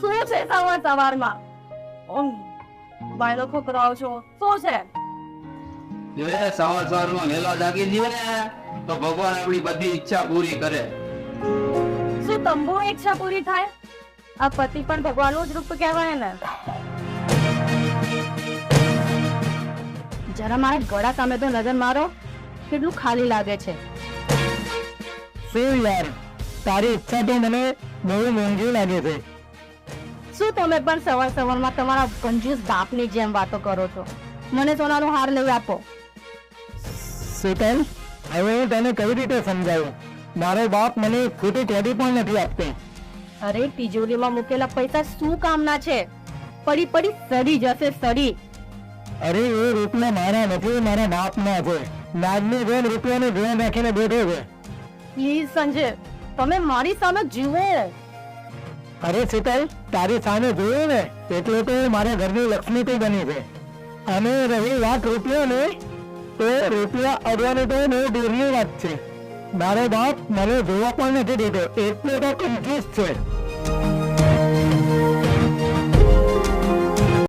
શું છે સવારમાં બાયલો ખોકરાઓ છો શું છે? જો સવારમાં વહેલો જાગી જઈએ ને તો ભગવાન આપણી બધી ઈચ્છા પૂરી કરે. શું તંબુ ઈચ્છા પૂરી થાય? આ પતિ પણ ભગવાનનું જ રૂપ કહેવાય ને. જરા મારા ગળા સામે તો નજર મારો, કેટલું ખાલી લાગે છે. શું યાર, તારી ઈચ્છા તો મને બહુ મોંઘી લાગે છે. શું તમે પણ સવારમાં તમારા કંજૂસ બાપની જેમ વાતો કરો છો? મને સોનાનો હાર લઈ આપો. શીતલ, હવે હું તને કઈ રીતે સમજાવું? મારો બાપ મને ખોટી કેદી પણ નથી આપતી. અરે તિજોરીમાં મૂકેલા પૈસા શું કામના છે? પડી પડી સડી જશે સડી. અરે એ રૂપિયા મારા નથી, મારા બાપના છે. નાજની જેમ રૂપિયાનું ધ્યાન રાખીને બેઠો છે. પ્લીઝ સંજય, તમે મારી સામે જીવો. અરે શીતલ, તારી સામે જોયું ને એટલે તો મારા ઘરની લક્ષ્મી તો બની છે. અને રહી વાત રૂપિયાની, તો રૂપિયા અડવાની તો બહુ દૂરની વાત છે. મારો બાપ મને જોવા પણ નથી દેતો, એટલે તો કન્ફ્યુઝ છે.